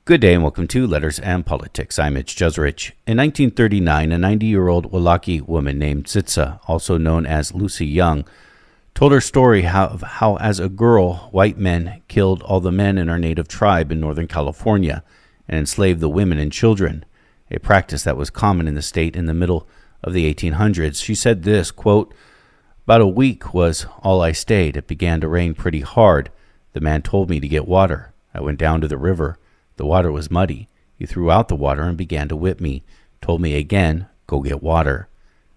Good day and welcome to Letters and Politics. I'm Mitch Jeserich. In 1939, a 90-year-old Wailaki woman named Tsitsa, also known as Lucy Young, told her story of how as a girl, white men killed all the men in her native tribe in Northern California and enslaved the women and children, a practice that was common in the state in the middle of the 1800s. She said this, quote, "About a week was all I stayed. It began to rain pretty hard. The man told me to get water. I went down to the river. The water was muddy. He threw out the water and began to whip me. Told me again, go get water.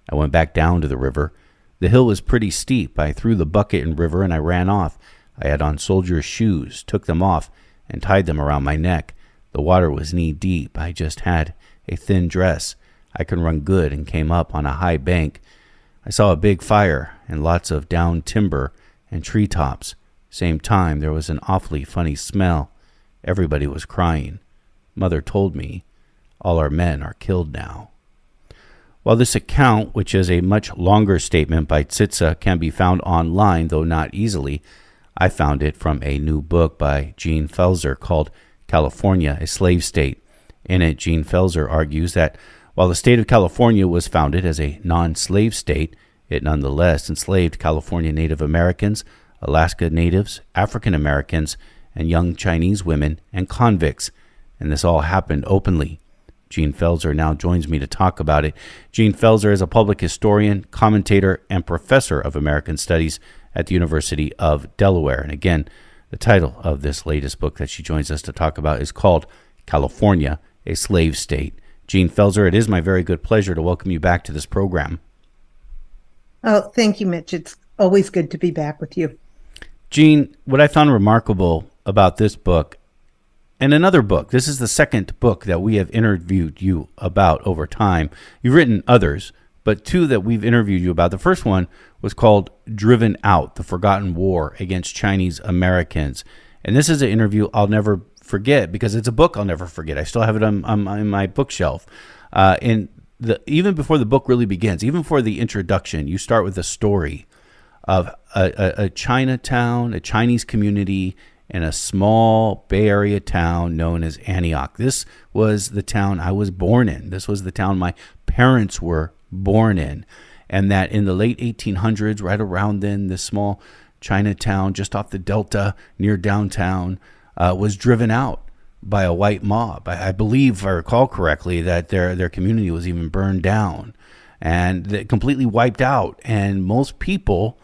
I went back down to the river. The hill was pretty steep. I threw the bucket in river and I ran off. I had on soldier's shoes, took them off, and tied them around my neck. The water was knee deep. I just had a thin dress. I could run good and came up on a high bank. I saw a big fire and lots of down timber and treetops. Same time, there was an awfully funny smell. Everybody was crying. Mother told me, all our men are killed now." While this account, which is a much longer statement by Tsitsa, can be found online, though not easily, I found it from a new book by Jean Pfaelzer called California, a Slave State. In it, Jean Pfaelzer argues that while the state of California was founded as a non-slave state, it nonetheless enslaved California Native Americans, Alaska Natives, African Americans, and young Chinese women and convicts, and this all happened openly. Jean Pfaelzer now joins me to talk about it. Jean Pfaelzer is a public historian, commentator, and professor of American Studies at the University of Delaware. And again, the title of this latest book that she joins us to talk about is called California, a Slave State. Jean Pfaelzer, it is my very good pleasure to welcome you back to this program. Oh, thank you, Mitch. It's always good to be back with you. Jean, what I found remarkable about this book and another book, this is the second book that we have interviewed you about over time. You've written others, but two that we've interviewed you about. The first one was called Driven Out, The Forgotten War Against Chinese Americans. And this is an interview I'll never forget because it's a book I'll never forget. I still have it on my bookshelf. Even before the book really begins, even for the introduction, you start with a story of a Chinatown, a Chinese community in a small Bay Area town known as Antioch. This was the town I was born in. This was the town my parents were born in. And that in the late 1800s, right around then, this small Chinatown just off the Delta near downtown was driven out by a white mob. I believe, if I recall correctly, that their community was even burned down and completely wiped out. And most people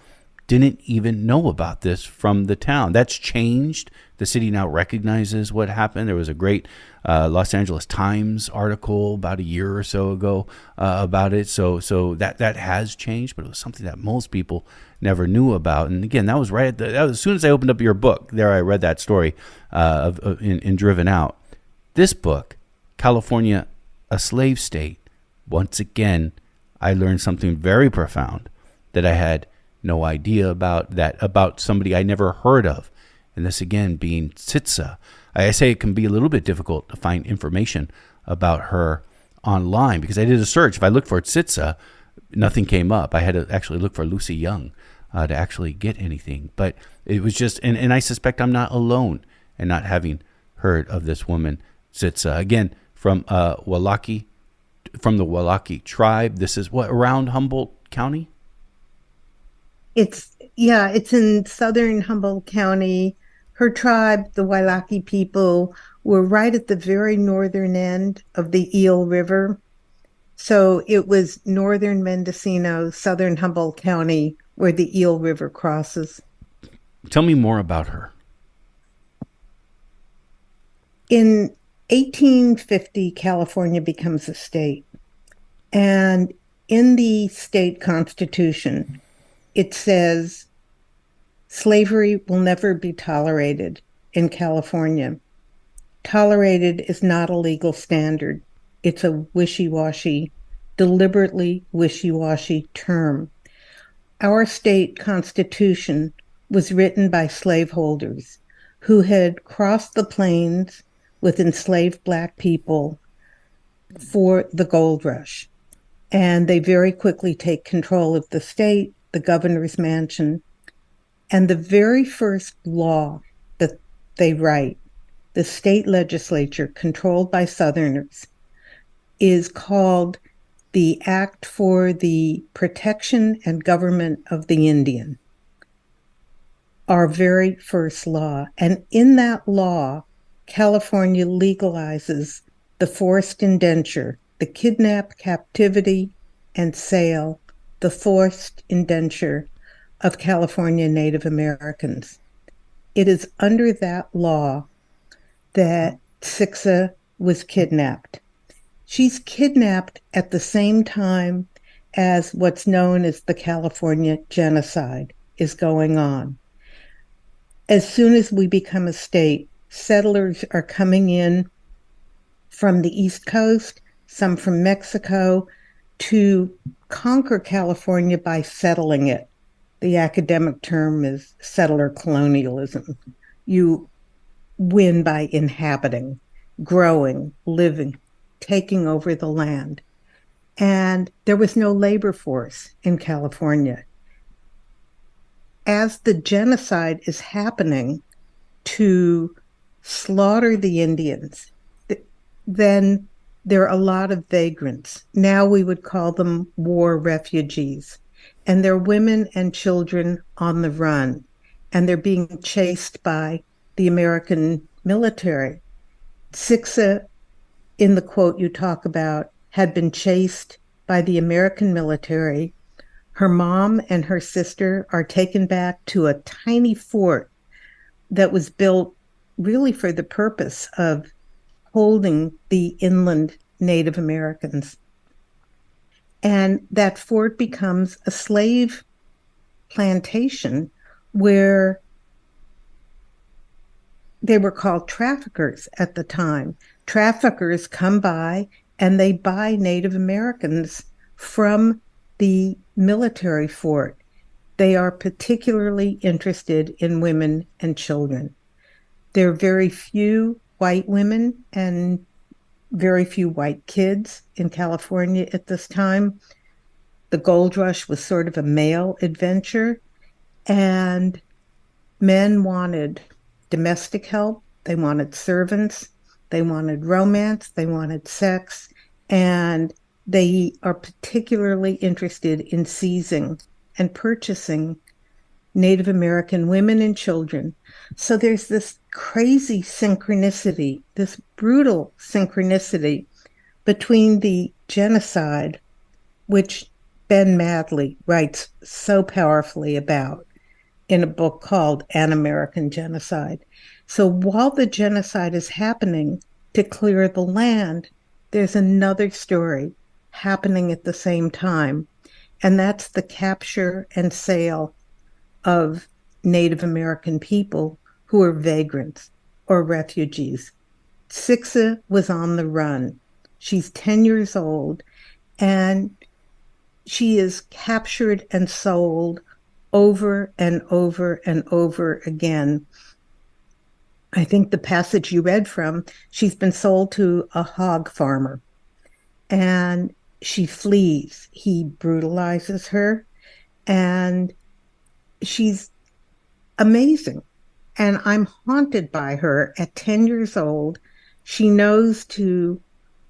didn't even know about this from the town. That's changed. The city now recognizes what happened. There was a great Los Angeles Times article about a year or so ago about it. So that has changed, but it was something that most people never knew about. And again, that was as soon as I opened up your book, there I read that story in Driven Out. This book, California, a Slave State, once again, I learned something very profound that I had no idea about somebody I never heard of. And this again being Tsitsa. I say it can be a little bit difficult to find information about her online because I did a search. If I looked for Tsitsa, nothing came up. I had to actually look for Lucy Young to actually get anything. But it was just, and I suspect I'm not alone in not having heard of this woman, Tsitsa. Again, from the Wailaki tribe. This is what, around Humboldt County? It's in southern Humboldt County. Her tribe, the Wailaki people, were right at the very northern end of the Eel River. So it was northern Mendocino, southern Humboldt County, where the Eel River crosses. Tell me more about her. In 1850, California becomes a state. And in the state constitution, it says slavery will never be tolerated in California. Tolerated is not a legal standard. It's a wishy-washy, deliberately wishy-washy term. Our state constitution was written by slaveholders who had crossed the plains with enslaved Black people for the gold rush. And they very quickly take control of the state, the governor's mansion. And the very first law that they write the state legislature controlled by Southerners, is called the Act for the Protection and Government of the Indian, our very first law. And in that law, California legalizes the forced indenture, the kidnap, captivity, and sale, the forced indenture of California Native Americans. It is under that law that Sixa was kidnapped. She's kidnapped at the same time as what's known as the California genocide is going on. As soon as we become a state, settlers are coming in from the East Coast, some from Mexico, to conquer California by settling it. The academic term is settler colonialism. You win by inhabiting, growing, living, taking over the land. And there was no labor force in California. As the genocide is happening to slaughter the Indians, then there are a lot of vagrants. Now we would call them war refugees. And they're women and children on the run. And they're being chased by the American military. Sixa, in the quote you talk about, had been chased by the American military. Her mom and her sister are taken back to a tiny fort that was built really for the purpose of holding the inland Native Americans. And that fort becomes a slave plantation where they were called traffickers at the time. Traffickers come by and they buy Native Americans from the military fort. They are particularly interested in women and children. There are very few white women and very few white kids in California at this time. The gold rush was sort of a male adventure, and men wanted domestic help, they wanted servants, they wanted romance, they wanted sex, and they are particularly interested in seizing and purchasing Native American women and children. So there's this crazy synchronicity, this brutal synchronicity between the genocide, which Ben Madley writes so powerfully about in a book called An American Genocide. So while the genocide is happening to clear the land, there's another story happening at the same time, and that's the capture and sale of Native American people who are vagrants or refugees. Sixa was on the run. She's 10 years old, and she is captured and sold over and over and over again. I think the passage you read from, she's been sold to a hog farmer, and she flees. He brutalizes her, and she's amazing. And I'm haunted by her at 10 years old. She knows to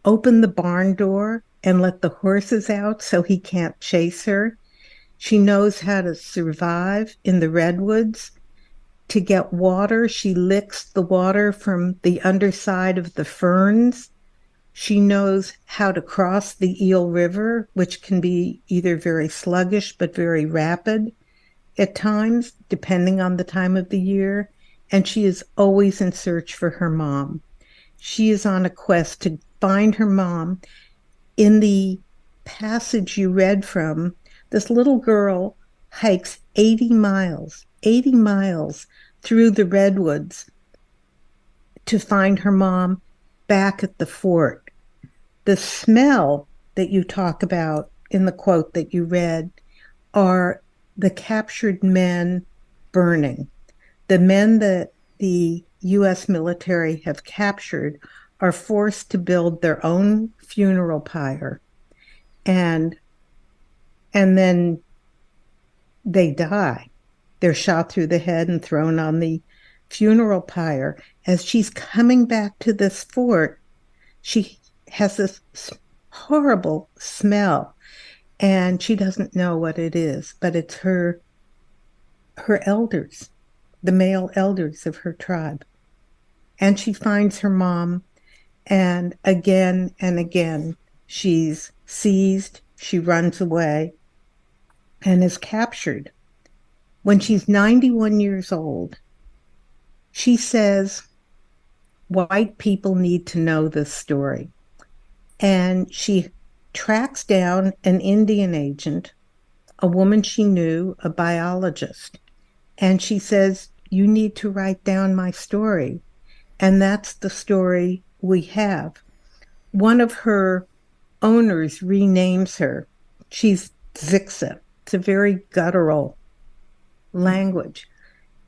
open the barn door and let the horses out so he can't chase her. She knows how to survive in the redwoods. To get water, she licks the water from the underside of the ferns. She knows how to cross the Eel River, which can be either very sluggish but very rapid at times, depending on the time of the year. And she is always in search for her mom. She is on a quest to find her mom. In the passage you read from, this little girl hikes 80 miles through the redwoods to find her mom back at the fort. The smell that you talk about in the quote that you read are the captured men burning. The men that the U.S. military have captured are forced to build their own funeral pyre, and then they die. They're shot through the head and thrown on the funeral pyre, as she's coming back to this fort, she has this horrible smell, and she doesn't know what it is, but it's her elders, the male elders of her tribe. And she finds her mom, and again, she's seized, she runs away, and is captured. When she's 91 years old, she says, white people need to know this story. And she tracks down an Indian agent, a woman she knew, a biologist. And she says, you need to write down my story. And that's the story we have. One of her owners renames her. She's Zixa. It's a very guttural language.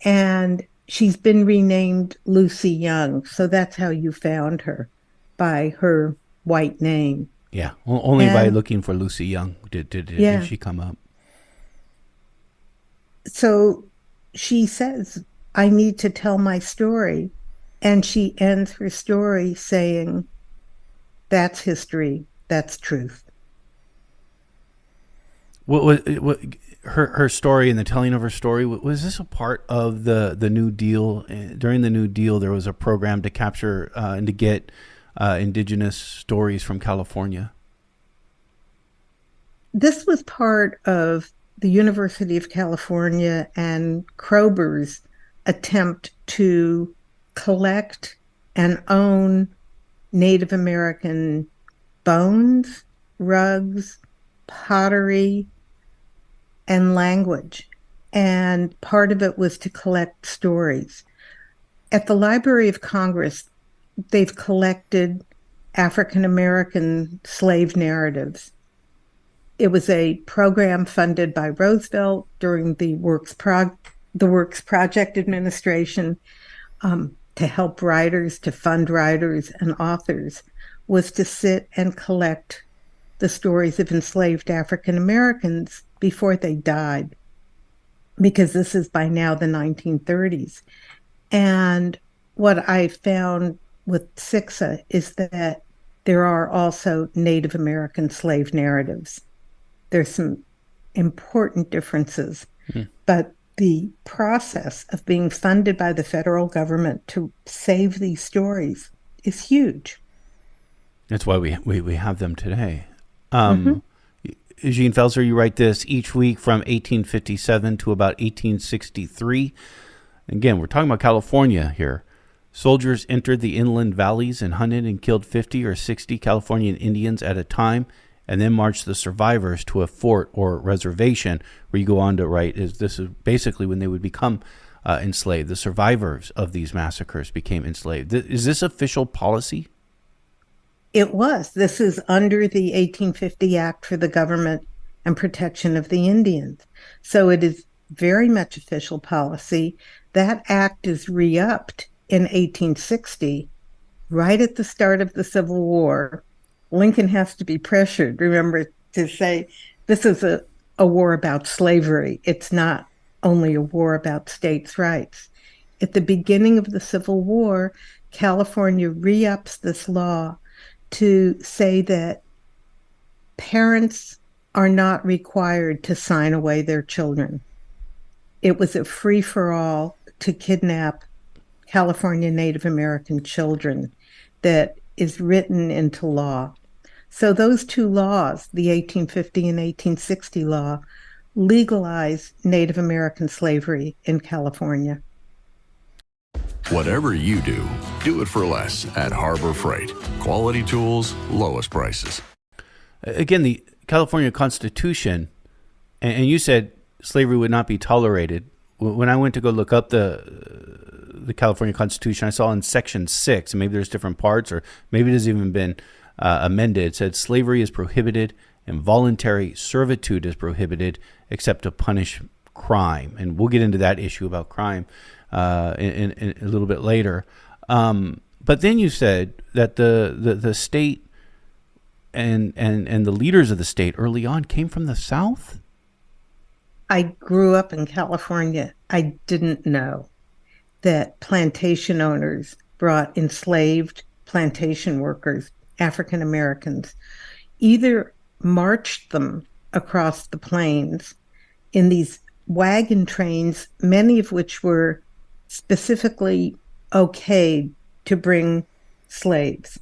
And she's been renamed Lucy Young. So that's how you found her, by her white name. Yeah, only by looking for Lucy Young did she come up. So she says, I need to tell my story. And she ends her story saying, that's history, that's truth. What her story and the telling of her story, was this a part of the New Deal? During the New Deal, there was a program to capture and to get indigenous stories from California. This was part of the University of California and Kroeber's attempt to collect and own Native American bones, rugs, pottery, and language. And part of it was to collect stories. At the Library of Congress, they've collected African American slave narratives. It was a program funded by Roosevelt during the Works Project administration, to help writers, to fund writers and authors, was to sit and collect the stories of enslaved African Americans before they died, because this is by now the 1930s. And what I found with Zixa is that there are also Native American slave narratives. There's some important differences, but the process of being funded by the federal government to save these stories is huge. That's why we have them today. Jean Pfaelzer, you write this: each week from 1857 to about 1863. Again, we're talking about California here. Soldiers entered the inland valleys and hunted and killed 50 or 60 Californian Indians at a time, and then marched the survivors to a fort or reservation, where you go on to write, this is basically when they would become enslaved. The survivors of these massacres became enslaved. Is this official policy? It was. This is under the 1850 Act for the Government and Protection of the Indians. So it is very much official policy. That act is re-upped in 1860, right at the start of the Civil War. Lincoln has to be pressured, remember, to say this is a war about slavery. It's not only a war about states' rights. At the beginning of the Civil War, California re-ups this law to say that parents are not required to sign away their children. It was a free-for-all to kidnap California Native American children that is written into law. So those two laws, the 1850 and 1860 law, legalize Native American slavery in California. Whatever you do, do it for less at Harbor Freight. Quality tools, lowest prices. Again, the California Constitution, and you said slavery would not be tolerated. When I went to go look up the California Constitution, I saw in Section 6, and maybe there's different parts, or maybe it has even been amended. It said slavery is prohibited and voluntary servitude is prohibited except to punish crime. And we'll get into that issue about crime in a little bit later. But then you said that the state and the leaders of the state early on came from the South? I grew up in California. I didn't know. that plantation owners brought enslaved plantation workers, African Americans, either marched them across the plains in these wagon trains, many of which were specifically okayed to bring slaves.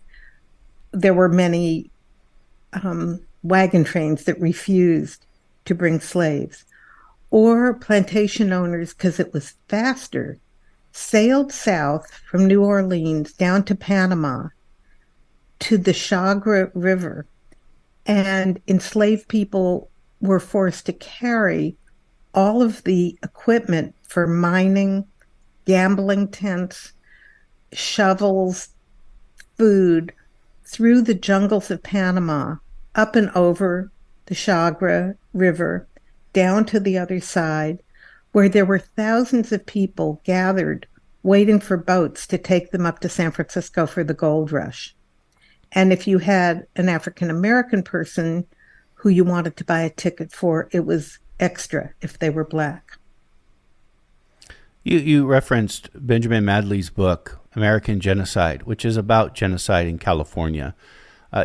There were many wagon trains that refused to bring slaves. Or plantation owners, because it was faster, sailed south from New Orleans down to Panama to the Chagres River, and enslaved people were forced to carry all of the equipment for mining, gambling tents, shovels, food, through the jungles of Panama, up and over the Chagres River, down to the other side, where there were thousands of people gathered waiting for boats to take them up to San Francisco for the gold rush. And if you had an African American person who you wanted to buy a ticket for, it was extra if they were Black. You referenced Benjamin Madley's book, American Genocide, which is about genocide in California.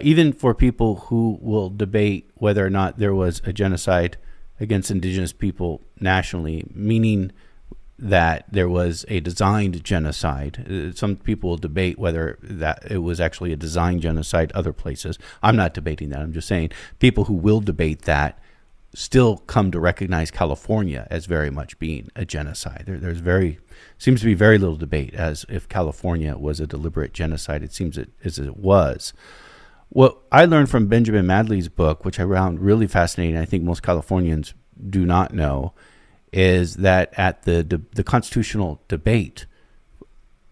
Even for people who will debate whether or not there was a genocide against indigenous people nationally, meaning that there was a designed genocide. Some people will debate whether that it was actually a designed genocide other places. I'm not debating that. I'm just saying people who will debate that still come to recognize California as very much being a genocide. Seems to be very little debate as if California was a deliberate genocide. It seems as it was. What I learned from Benjamin Madley's book, which I found really fascinating, I think most Californians do not know, is that at the constitutional debate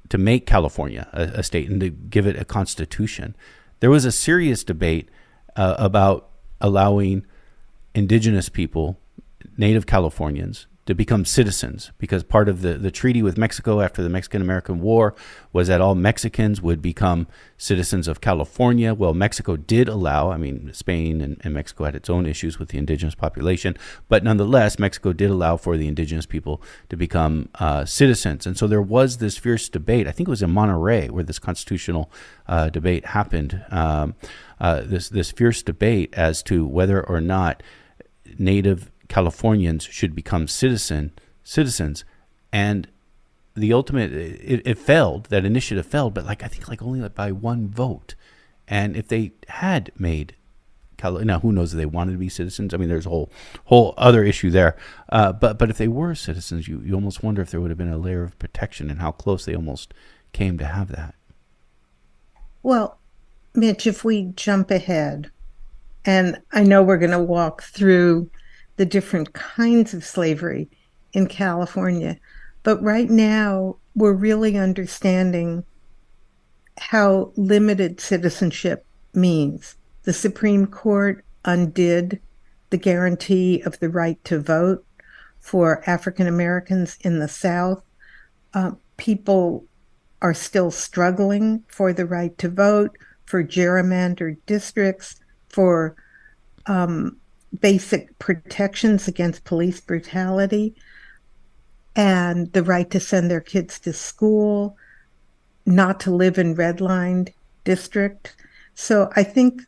to make California a state and to give it a constitution, there was a serious debate about allowing indigenous people, native Californians, to become citizens, because part of the treaty with Mexico after the Mexican-American War was that all Mexicans would become citizens of California. Well, Mexico did allow, Spain and Mexico had its own issues with the indigenous population, but nonetheless, Mexico did allow for the indigenous people to become citizens. And so there was this fierce debate, I think it was in Monterey where this constitutional debate happened, this fierce debate as to whether or not native Californians should become citizens, and the ultimate it failed. That initiative failed, but I think only by one vote. And if they had made now, who knows if they wanted to be citizens? There's a whole other issue there. But if they were citizens, you almost wonder if there would have been a layer of protection and how close they almost came to have that. Well, Mitch, if we jump ahead, and I know we're going to walk through the different kinds of slavery in California, but right now we're really understanding how limited citizenship means. The Supreme Court undid the guarantee of the right to vote for African Americans in the South. People are still struggling for the right to vote, for gerrymandered districts, for basic protections against police brutality, and the right to send their kids to school, not to live in redlined districts. So I think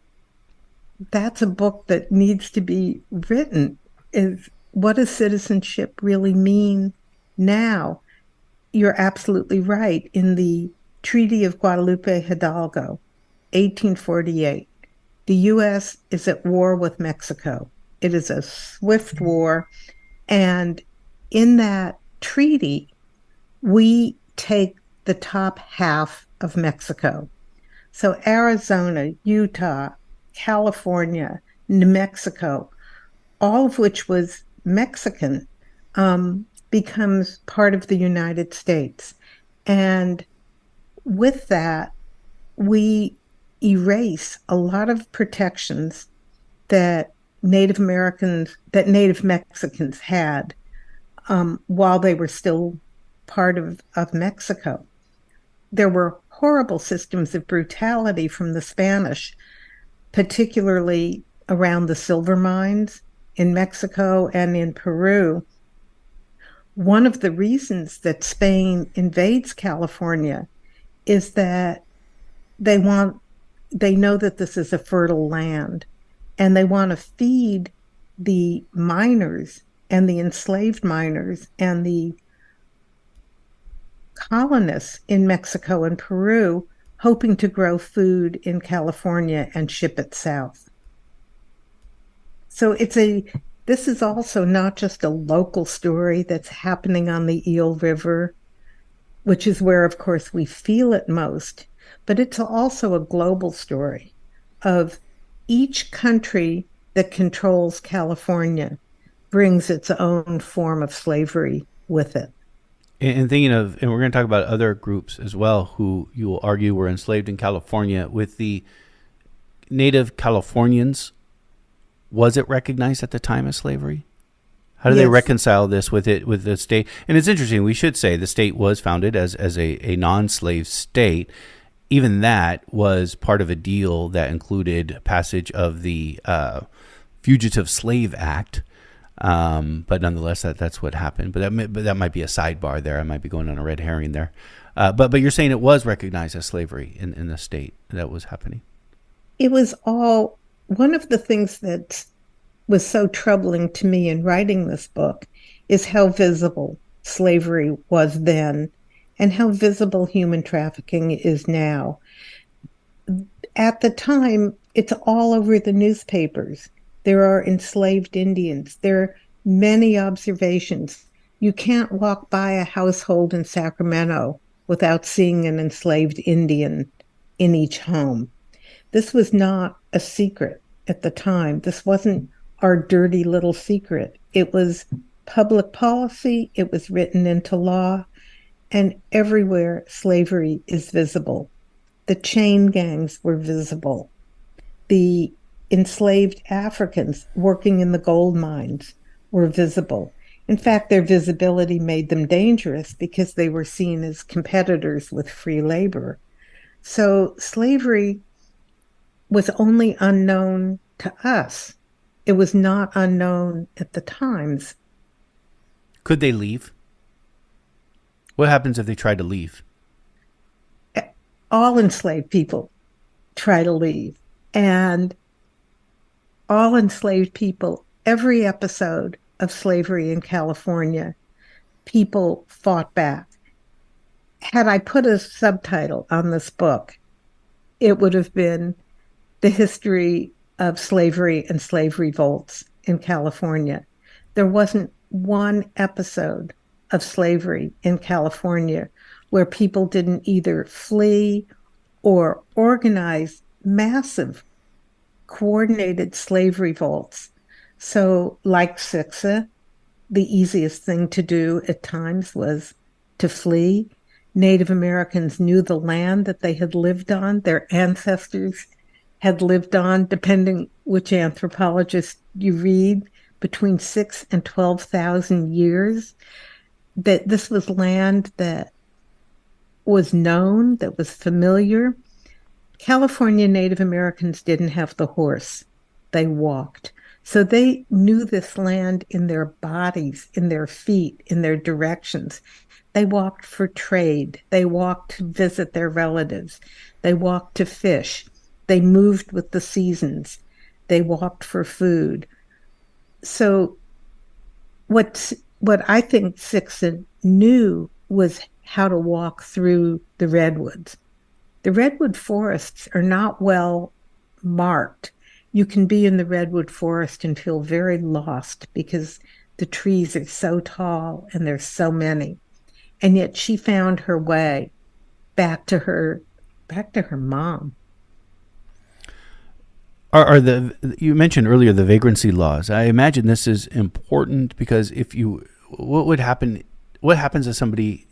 that's a book that needs to be written, is what does citizenship really mean now? You're absolutely right. In the Treaty of Guadalupe Hidalgo, 1848, the U.S. is at war with Mexico. It is a swift war. And in that treaty, we take the top half of Mexico. So Arizona, Utah, California, New Mexico, all of which was Mexican, becomes part of the United States. And with that, we erase a lot of protections that Native Mexicans had while they were still part of Mexico. There were horrible systems of brutality from the Spanish, particularly around the silver mines in Mexico and in Peru, one of the reasons that Spain invades California is that they know that this is a fertile land, and they want to feed the miners and the enslaved miners and the colonists in Mexico and Peru, hoping to grow food in California and ship it south. So this is also not just a local story that's happening on the Eel River, which is where, of course, we feel it most, but it's also a global story of each country that controls California brings its own form of slavery with it. And thinking of, and we're going to talk about other groups as well who you will argue were enslaved in California. With the native Californians, was it recognized at the time as slavery? How do they reconcile this with the state? And it's interesting, we should say the state was founded as a non-slave state. Even that was part of a deal that included passage of the Fugitive Slave Act. But nonetheless, that's what happened. But that might be a sidebar there. I might be going on a red herring there. But you're saying it was recognized as slavery in the state that was happening. It was all one of the things that was so troubling to me in writing this book is how visible slavery was then and how visible human trafficking is now. At the time, it's all over the newspapers. There are enslaved Indians. There are many observations. You can't walk by a household in Sacramento without seeing an enslaved Indian in each home. This was not a secret at the time. This wasn't our dirty little secret. It was public policy. It was written into law. And everywhere slavery is visible. The chain gangs were visible. The enslaved Africans working in the gold mines were visible. In fact, their visibility made them dangerous because they were seen as competitors with free labor. So slavery was only unknown to us. It was not unknown at the times. Could they leave? What happens if they try to leave? All enslaved people try to leave. And all enslaved people, every episode of slavery in California, people fought back. Had I put a subtitle on this book, it would have been The History of Slavery and Slave Revolts in California. There wasn't one episode of slavery in California where people didn't either flee or organize massive coordinated slave revolts. So like Sixa, the easiest thing to do at times was to flee. Native Americans knew the land that they had lived on, their ancestors had lived on, depending which anthropologist you read, between 6,000 and 12,000 years. That this was land that was known, that was familiar. California Native Americans didn't have the horse. They walked. So they knew this land in their bodies, in their feet, in their directions. They walked for trade. They walked to visit their relatives. They walked to fish. They moved with the seasons. They walked for food. So what I think Sixa knew was how to walk through the redwoods. The redwood forests are not well marked. You can be in the redwood forest and feel very lost because the trees are so tall and there's so many. And yet she found her way back to her mom. You mentioned earlier the vagrancy laws. I imagine this is important because what happens to somebody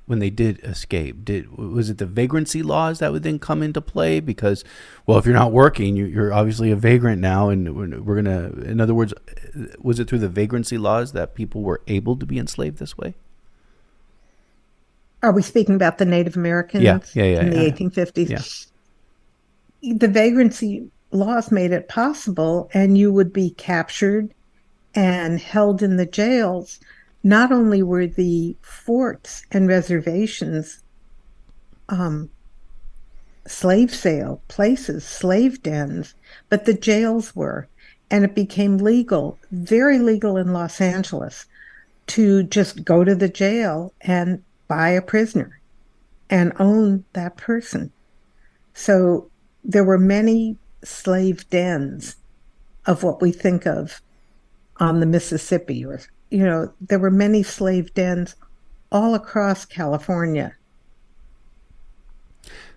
when they did escape? Was it the vagrancy laws that would then come into play? Because, well, if you're not working, you're obviously a vagrant now, and we're gonna. In other words, was it through the vagrancy laws that people were able to be enslaved this way? Are we speaking about the Native Americans in the 1850s? Yeah. The vagrancy laws made it possible, and you would be captured and held in the jails not only were the forts and reservations slave sale places, slave dens, but the jails were. And it became legal, very legal in Los Angeles, to just go to the jail and buy a prisoner and own that person. So there were many slave dens of what we think of on the Mississippi, or, there were many slave dens all across California.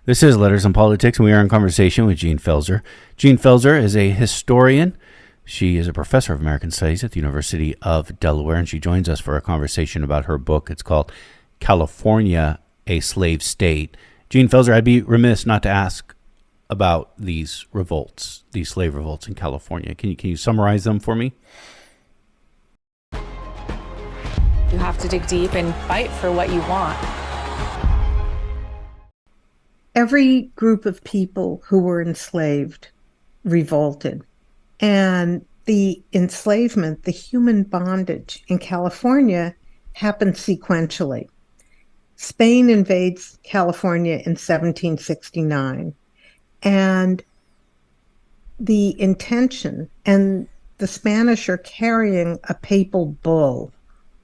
This is Letters on Politics, and we are in conversation with Jean Pfaelzer. Jean Pfaelzer is a historian. She is a professor of American Studies at the University of Delaware, and she joins us for a conversation about her book. It's called California, a Slave State. Jean Pfaelzer, I'd be remiss not to ask about these revolts, these slave revolts in California. Can you summarize them for me? You have to dig deep and fight for what you want. Every group of people who were enslaved revolted. And the enslavement, the human bondage in California happened sequentially. Spain invades California in 1769. And the intention, and the Spanish are carrying a papal bull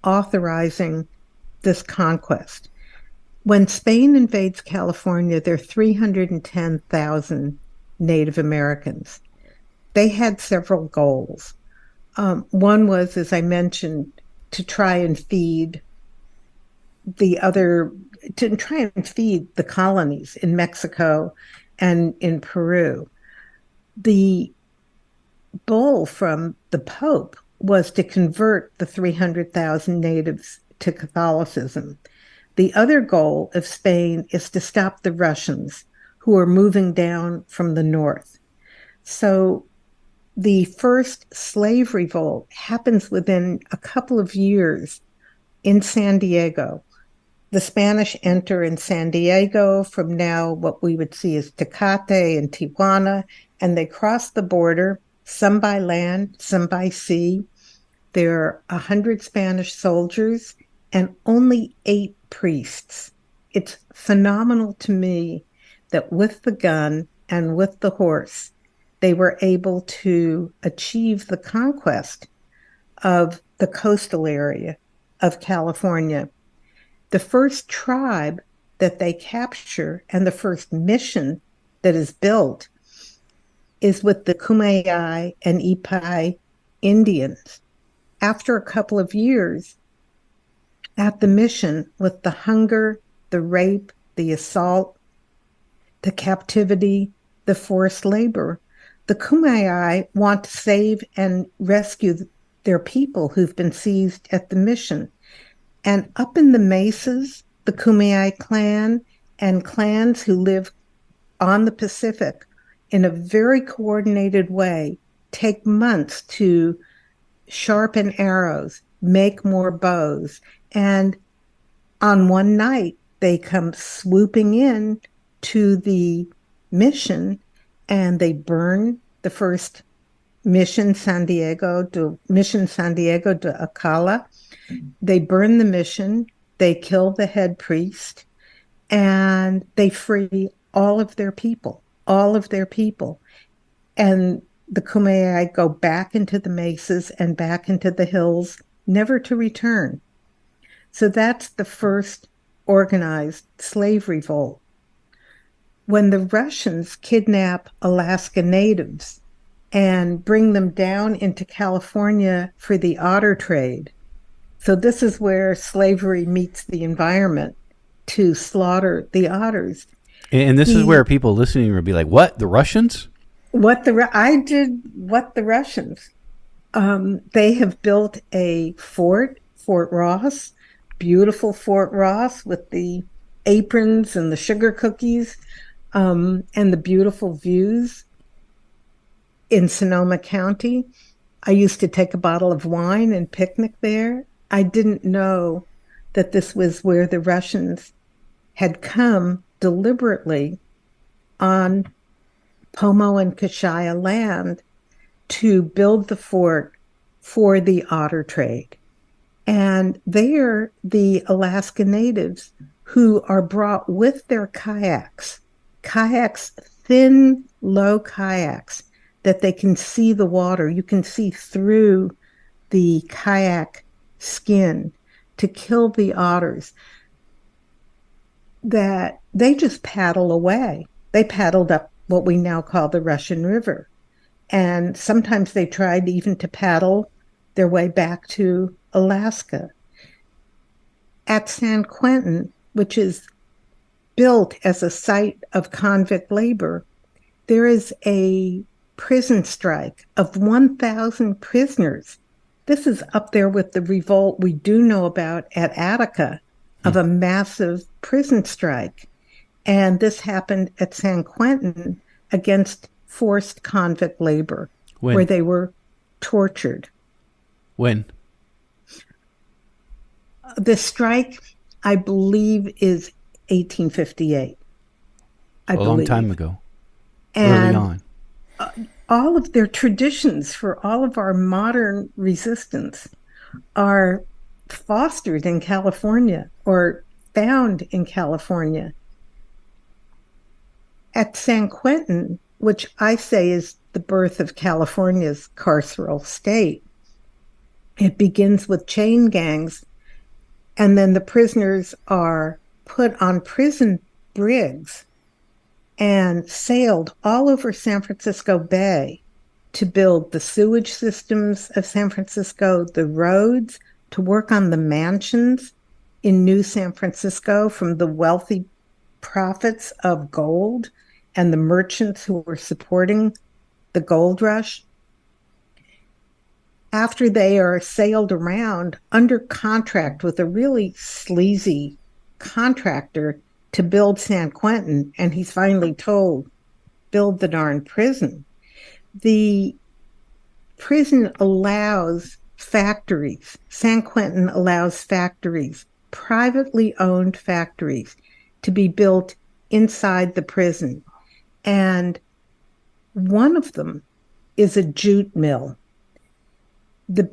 authorizing this conquest. When Spain invades California, there are 310,000 Native Americans. They had several goals. One was, as I mentioned, to try and feed the colonies in Mexico and in Peru. The bull from the Pope was to convert the 300,000 natives to Catholicism. The other goal of Spain is to stop the Russians who are moving down from the north. So the first slave revolt happens within a couple of years in San Diego. The Spanish enter in San Diego from now what we would see as Tecate and Tijuana, and they cross the border, some by land, some by sea. There are 100 Spanish soldiers and only 8 priests. It's phenomenal to me that with the gun and with the horse, they were able to achieve the conquest of the coastal area of California. The first tribe that they capture and the first mission that is built is with the Kumeyaay and Ipai Indians. After a couple of years at the mission, with the hunger, the rape, the assault, the captivity, the forced labor, the Kumeyaay want to save and rescue their people who've been seized at the mission. And up in the mesas, the Kumeyaay clan and clans who live on the Pacific in a very coordinated way take months to sharpen arrows, make more bows. And on one night, they come swooping in to the mission and they burn the first Mission San Diego de Acala. They burn the mission, they kill the head priest, and they free all of their people. And the Kumeyaay go back into the mesas and back into the hills, never to return. So that's the first organized slave revolt. When the Russians kidnap Alaska natives and bring them down into California for the otter trade, so this is where slavery meets the environment, to slaughter the otters. And this is where people listening will be like, what, the Russians? What the Russians? They have built a Fort Ross, beautiful Fort Ross with the aprons and the sugar cookies, and the beautiful views in Sonoma County. I used to take a bottle of wine and picnic there. I didn't know that this was where the Russians had come deliberately on Pomo and Kashaya land to build the fort for the otter trade. And they are the Alaska Natives who are brought with their kayaks, thin, low kayaks that they can see the water. You can see through the kayak skin to kill the otters, that they just paddle away. They paddled up what we now call the Russian River. And sometimes they tried even to paddle their way back to Alaska. At San Quentin, which is built as a site of convict labor, there is a prison strike of 1,000 prisoners. This is up there with the revolt we do know about at Attica of a massive prison strike. And this happened at San Quentin against forced convict labor, where they were tortured. When? The strike, I believe, is 1858. A long time ago. And early on. All of their traditions for all of our modern resistance are fostered in California or found in California. At San Quentin, which I say is the birth of California's carceral state, it begins with chain gangs, and then the prisoners are put on prison brigs and sailed all over San Francisco Bay to build the sewage systems of San Francisco, the roads, to work on the mansions in New San Francisco from the wealthy profits of gold and the merchants who were supporting the gold rush. After they are sailed around under contract with a really sleazy contractor to build San Quentin, and he's finally told, build the darn prison. The prison allows factories. San Quentin allows factories, privately owned factories, to be built inside the prison. And one of them is a jute mill. The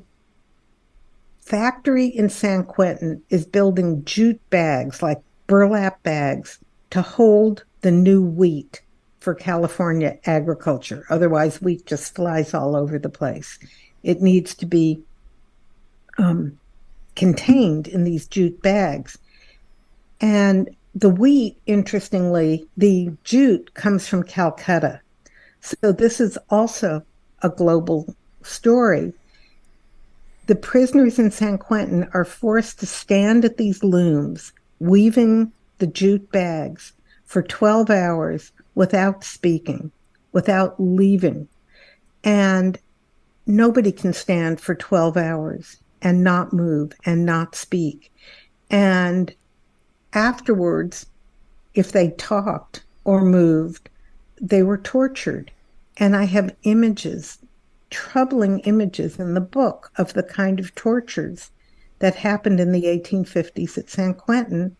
factory in San Quentin is building jute bags, like burlap bags, to hold the new wheat for California agriculture. Otherwise, wheat just flies all over the place. It needs to be contained in these jute bags. And the wheat, interestingly, the jute comes from Calcutta. So this is also a global story. The prisoners in San Quentin are forced to stand at these looms, weaving the jute bags for 12 hours without speaking, without leaving. And nobody can stand for 12 hours and not move and not speak. And afterwards, if they talked or moved, they were tortured. And I have images, troubling images in the book of the kind of tortures that happened in the 1850s at San Quentin.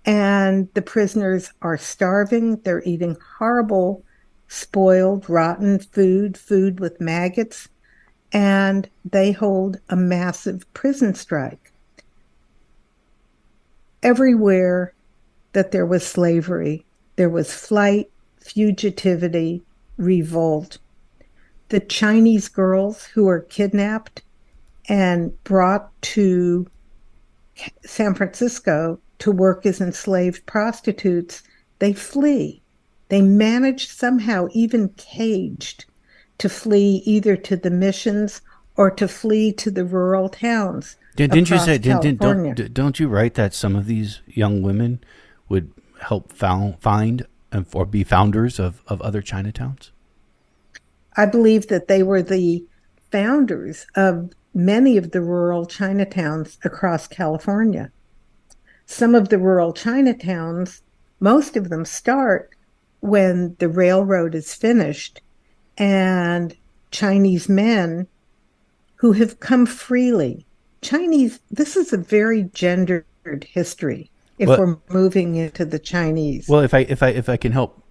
And the prisoners are starving. They're eating horrible, spoiled, rotten food with maggots. And they hold a massive prison strike. Everywhere that there was slavery, there was flight, fugitivity, revolt. The Chinese girls who were kidnapped and brought to San Francisco to work as enslaved prostitutes, they flee. They managed, somehow even caged, to flee either to the missions or to flee to the rural towns. Didn't you say, don't you write that some of these young women would help find or be founders of other Chinatowns? I believe that they were the founders of many of the rural Chinatowns across California. Some of the rural Chinatowns, most of them start when the railroad is finished, and Chinese men who have come freely. This is a very gendered history if we're moving into the Chinese. Well, if I can help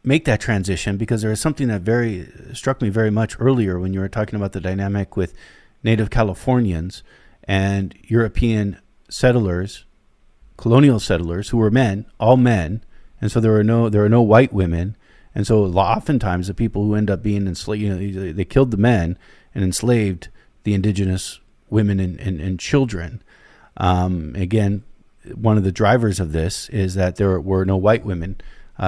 make that transition, because there is something that struck me very much earlier when you were talking about the dynamic with Native Californians and European settlers, colonial settlers who were men, all men, and so there were no white women, and so oftentimes the people who end up being enslaved, they killed the men and enslaved the indigenous women and children. Again, one of the drivers of this is that there were no white women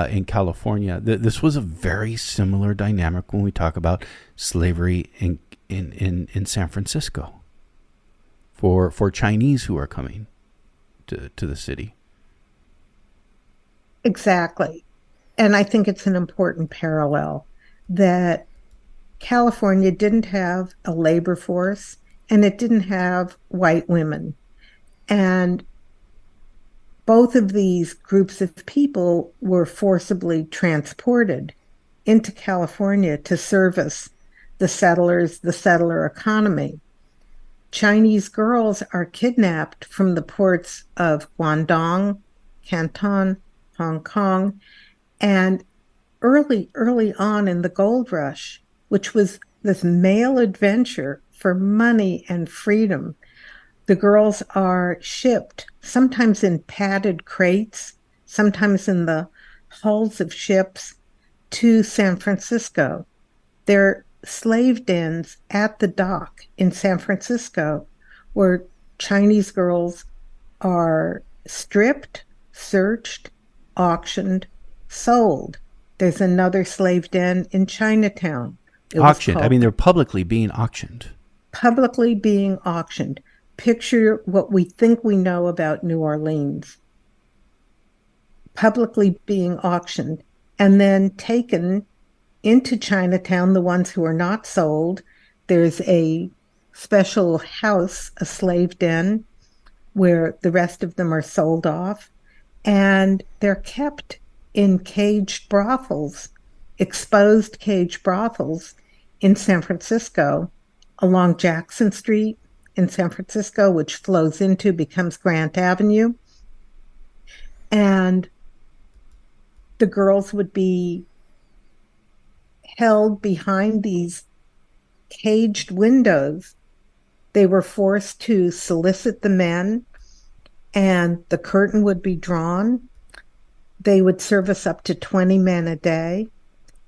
in California. This was a very similar dynamic when we talk about slavery in San Francisco for Chinese who are coming to the city. Exactly. And I think it's an important parallel that California didn't have a labor force and it didn't have white women. And both of these groups of people were forcibly transported into California to service the settlers, the settler economy. Chinese girls are kidnapped from the ports of Guangdong, Canton, Hong Kong, and early on in the gold rush, which was this male adventure for money and freedom, the girls are shipped, sometimes in padded crates, sometimes in the hulls of ships, to San Francisco. They're slave dens at the dock in San Francisco where Chinese girls are stripped, searched, auctioned, sold. There's another slave den in Chinatown. Auctioned. I mean, they're publicly being auctioned. Publicly being auctioned. Picture what we think we know about New Orleans. Publicly being auctioned and then taken into Chinatown, the ones who are not sold. There's a special house, a slave den, where the rest of them are sold off, and they're kept in caged brothels, exposed caged brothels in San Francisco, along Jackson Street in San Francisco, which flows into, becomes Grant Avenue. And the girls would be held behind these caged windows. They were forced to solicit the men, and the curtain would be drawn. They would service up to 20 men a day.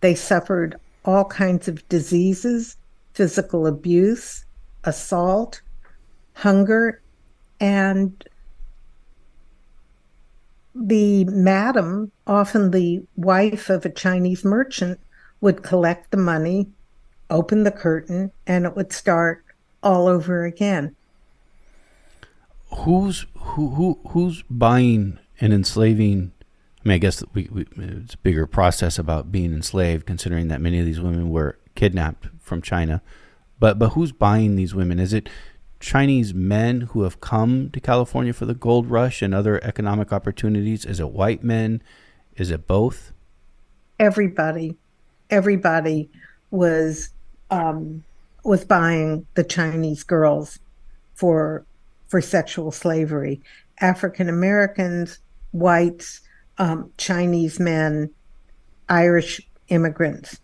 They suffered all kinds of diseases, physical abuse, assault, hunger, and the madam, often the wife of a Chinese merchant, would collect the money, open the curtain, and it would start all over again. Who's buying and enslaving? I mean, I guess it's a bigger process about being enslaved, considering that many of these women were kidnapped from China. But who's buying these women? Is it Chinese men who have come to California for the gold rush and other economic opportunities? Is it white men? Is it both? Everybody was buying the Chinese girls for sexual slavery. African Americans, whites, Chinese men, Irish immigrants.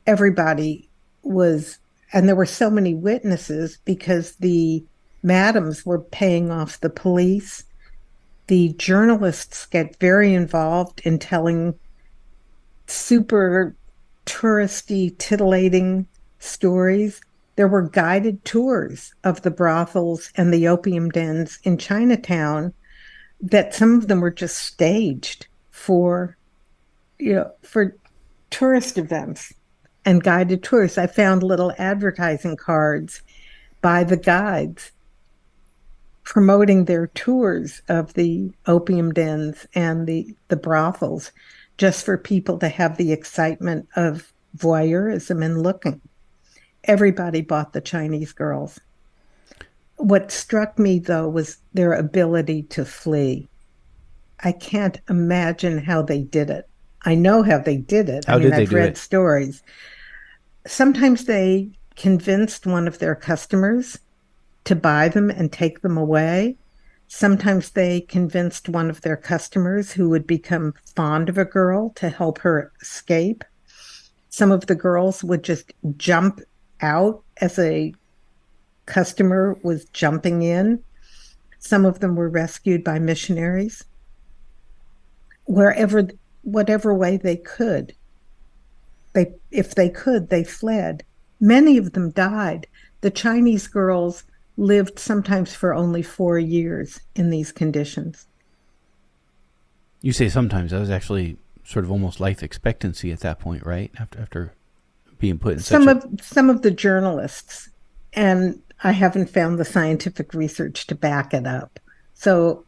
Everybody was, and there were so many witnesses because the madams were paying off the police. The journalists get very involved in telling super touristy, titillating stories. There were guided tours of the brothels and the opium dens in Chinatown that some of them were just staged for tourist events and guided tours. I found little advertising cards by the guides promoting their tours of the opium dens and the brothels, just for people to have the excitement of voyeurism and looking. Everybody bought the Chinese girls. What struck me, though, was their ability to flee. I can't imagine how they did it. I know how they did it. I've read stories. Sometimes they convinced one of their customers to buy them and take them away. Sometimes they convinced one of their customers who would become fond of a girl to help her escape. Some of the girls would just jump out as a customer was jumping in. Some of them were rescued by missionaries. Whatever way they could. If they could, they fled. Many of them died. The Chinese girls lived sometimes for only 4 years in these conditions. You say sometimes. That was actually sort of almost life expectancy at that point, right? After being put in some of the journalists, and I haven't found the scientific research to back it up. So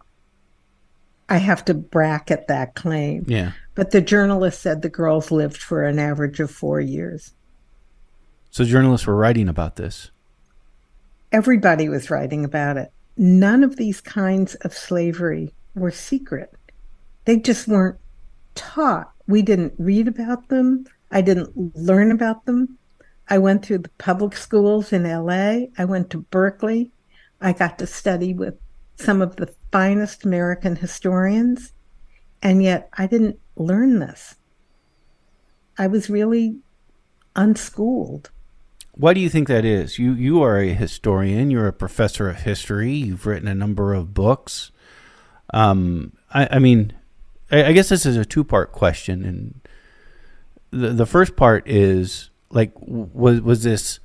I have to bracket that claim. Yeah. But the journalist said the girls lived for an average of 4 years. So journalists were writing about this. Everybody was writing about it. None of these kinds of slavery were secret. They just weren't taught. We didn't read about them. I didn't learn about them. I went through the public schools in LA. I went to Berkeley. I got to study with some of the finest American historians, and yet I didn't learn this. I was really unschooled. Why do you think that is? You are a historian. You're a professor of history. You've written a number of books. I mean, I guess this is a two-part question, and the first part is like, was this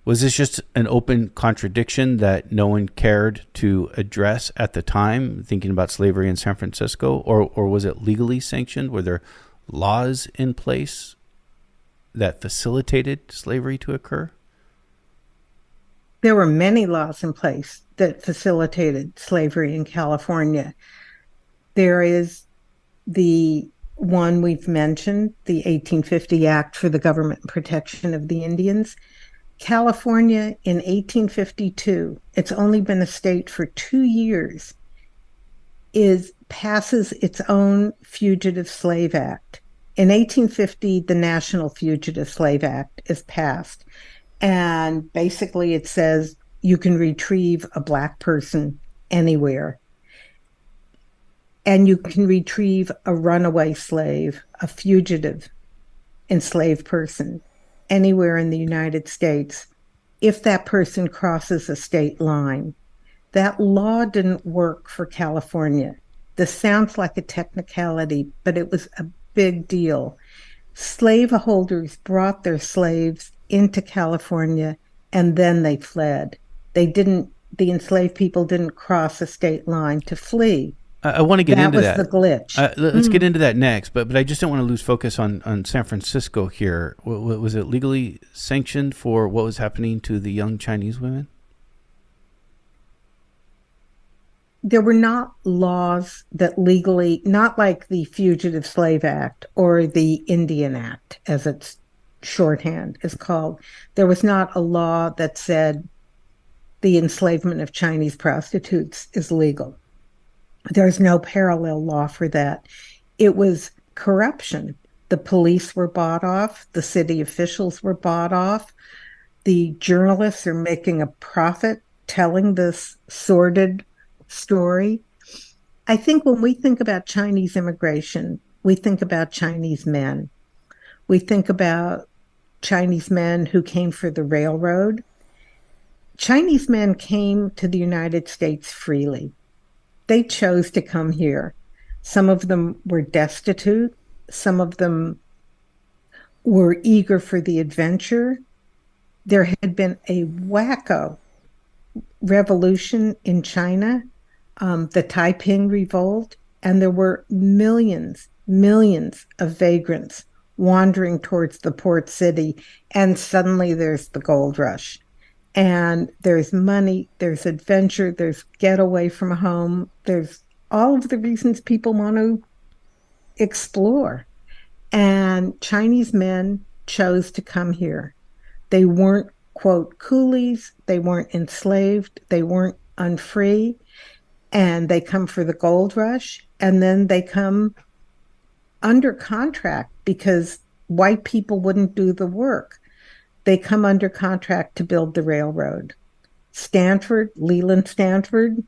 just an open contradiction that no one cared to address at the time, thinking about slavery in San Francisco, or was it legally sanctioned? Were there laws in place that facilitated slavery to occur? There were many laws in place that facilitated slavery in California. There is the one we've mentioned, the 1850 Act for the Government Protection of the Indians. California in 1852, it's only been a state for 2 years, passes its own Fugitive Slave Act. In 1850, the National Fugitive Slave Act is passed. And basically it says you can retrieve a Black person anywhere. And you can retrieve a runaway slave, a fugitive enslaved person, anywhere in the United States if that person crosses a state line. That law didn't work for California. This sounds like a technicality, but it was a big deal. Slaveholders brought their slaves into California and then they fled. The enslaved people didn't cross a state line to flee. I want to get into that. That was the glitch. Let's get into that next, but I just don't want to lose focus on San Francisco here. Was it legally sanctioned for what was happening to the young Chinese women? There were not laws that legally, not like the Fugitive Slave Act or the Indian Act, as its shorthand is called. There was not a law that said the enslavement of Chinese prostitutes is legal. There's no parallel law for that. It was corruption. The police were bought off. The city officials were bought off. The journalists are making a profit telling this sordid story. I think when we think about Chinese immigration, we think about Chinese men. We think about Chinese men who came for the railroad. Chinese men came to the United States freely. They chose to come here. Some of them were destitute. Some of them were eager for the adventure. There had been a wacko revolution in China, the Taiping Revolt, and there were millions of vagrants wandering towards the port city, and suddenly there's the gold rush. And there's money, there's adventure, there's getaway from home, there's all of the reasons people want to explore. And Chinese men chose to come here. They weren't, quote, coolies, they weren't enslaved, they weren't unfree, and they come for the gold rush, and then they come under contract because white people wouldn't do the work. They come under contract to build the railroad. Leland Stanford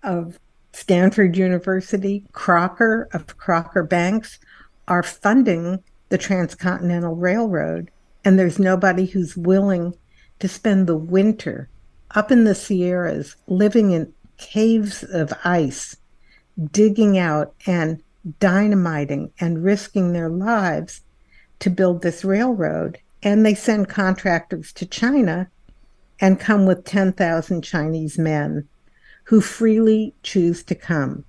of Stanford University, Crocker of Crocker Banks are funding the Transcontinental Railroad, and there's nobody who's willing to spend the winter up in the Sierras, living in caves of ice, digging out and dynamiting and risking their lives to build this railroad. And they send contractors to China and come with 10,000 Chinese men who freely choose to come.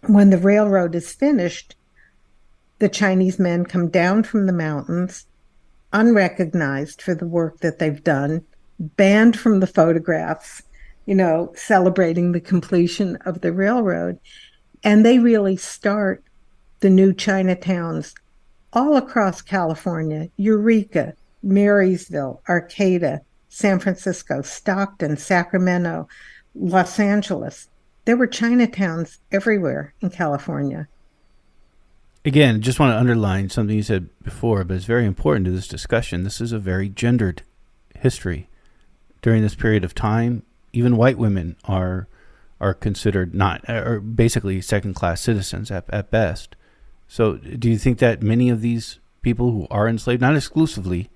When the railroad is finished, the Chinese men come down from the mountains, unrecognized for the work that they've done, banned from the photographs, celebrating the completion of the railroad. And they really start the new Chinatowns all across California: Eureka, Marysville, Arcata, San Francisco, Stockton, Sacramento, Los Angeles. There were Chinatowns everywhere in California. Again, just want to underline something you said before, but it's very important to this discussion. This is a very gendered history. During this period of time, even white women are considered or basically second-class citizens at best. So do you think that many of these people who are enslaved, not exclusively,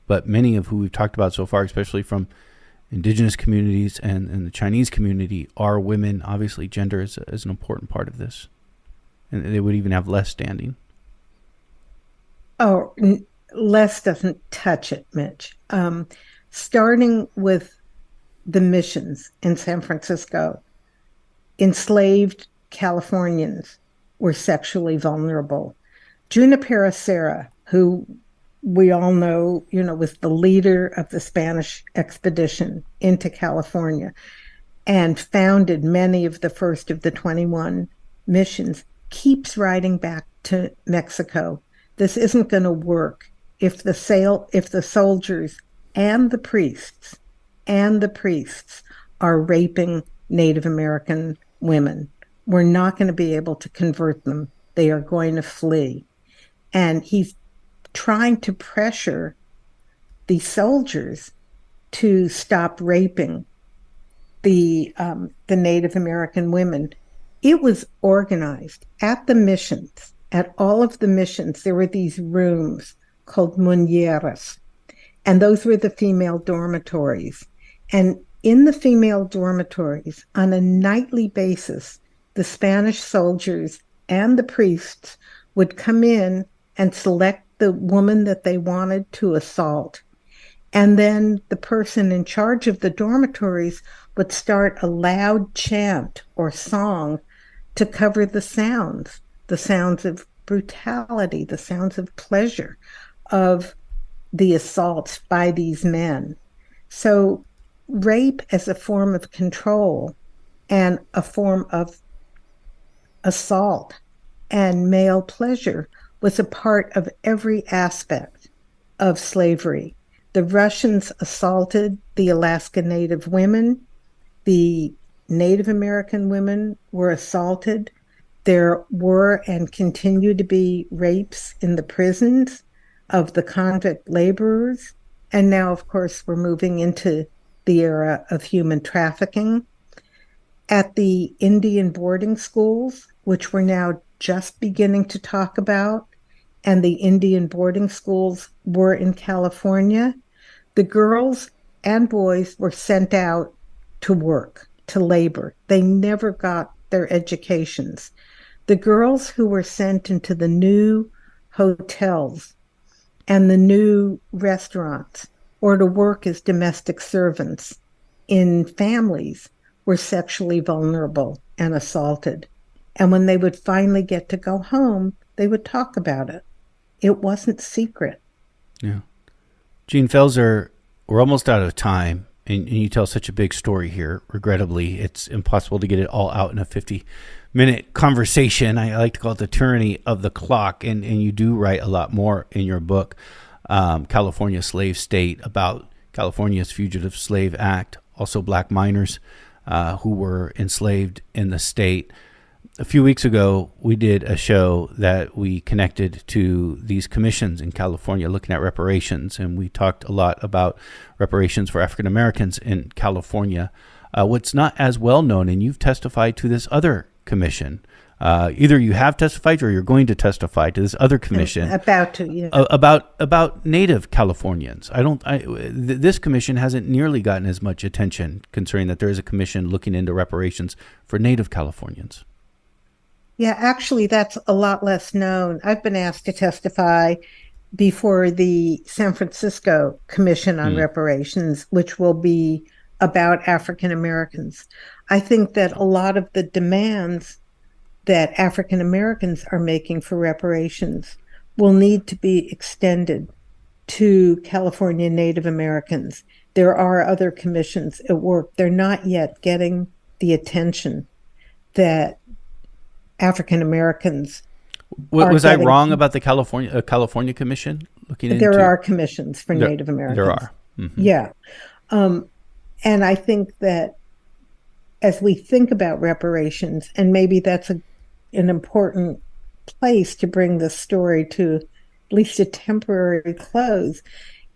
but many of who we've talked about so far, especially from indigenous communities and the Chinese community, are women? Obviously, gender is an important part of this. And they would even have less standing. Oh, less doesn't touch it, Mitch. Starting with the missions in San Francisco, enslaved Californians were sexually vulnerable. Junipero Serra, who we all know, was the leader of the Spanish expedition into California and founded many of the first of the 21 missions, keeps writing back to Mexico. This isn't going to work if the soldiers and the priests are raping Native American women. We're not going to be able to convert them. They are going to flee. And he's trying to pressure the soldiers to stop raping the Native American women. It was organized at the missions. At all of the missions, there were these rooms called muñeras, and those were the female dormitories. And in the female dormitories, on a nightly basis, the Spanish soldiers and the priests would come in and select the woman that they wanted to assault. And then the person in charge of the dormitories would start a loud chant or song to cover the sounds of brutality, the sounds of pleasure, of the assaults by these men. So rape as a form of control and a form of assault and male pleasure was a part of every aspect of slavery. The Russians assaulted the Alaska Native women. The Native American women were assaulted. There were and continue to be rapes in the prisons of the convict laborers. And now, of course, we're moving into the era of human trafficking. At the Indian boarding schools, which we're now just beginning to talk about, and the Indian boarding schools were in California, the girls and boys were sent out to work, to labor. They never got their educations. The girls who were sent into the new hotels and the new restaurants or to work as domestic servants in families were sexually vulnerable and assaulted. And when they would finally get to go home, they would talk about it. It wasn't secret. Yeah. Jean Pfaelzer, we're almost out of time, and you tell such a big story here. Regrettably, it's impossible to get it all out in a 50-minute conversation. I like to call it the tyranny of the clock, and you do write a lot more in your book, California Slave State, about California's Fugitive Slave Act, also black miners who were enslaved in the state. A few weeks ago, we did a show that we connected to these commissions in California looking at reparations, and we talked a lot about reparations for African Americans in California. What's not as well known, and you've testified to this other commission, Either you have testified or you're going to testify to this other commission About to, yeah. about Native Californians. This commission hasn't nearly gotten as much attention, considering that there is a commission looking into reparations for Native Californians. Yeah, actually, that's a lot less known. I've been asked to testify before the San Francisco Commission on Reparations, which will be about African Americans. I think that a lot of the demands that African Americans are making for reparations will need to be extended to California Native Americans. There are other commissions at work. They're not yet getting the attention that African Americans Was I wrong about the California Commission looking into? There are commissions for Native Americans. There are. Mm-hmm. Yeah. And I think that as we think about reparations, and maybe that's an important place to bring this story to at least a temporary close,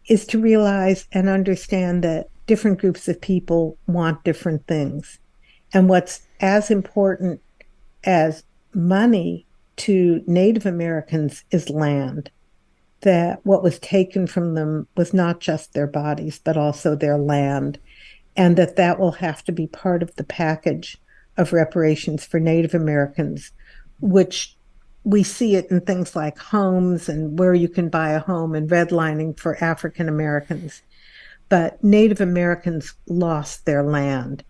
is to realize and understand that different groups of people want different things. And what's as important as money to Native Americans is land. That what was taken from them was not just their bodies, but also their land. And that will have to be part of the package of reparations for Native Americans, which we see it in things like homes and where you can buy a home and redlining for African Americans. But Native Americans lost their land,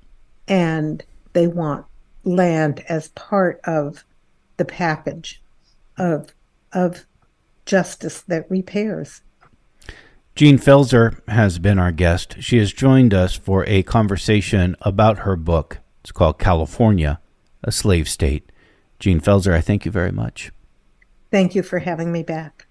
and they want land as part of the package of justice that repairs. Jean Pfaelzer has been our guest. She has joined us for a conversation about her book. It's called California, a Slave State. Jean Pfaelzer, I thank you very much. Thank you for having me back.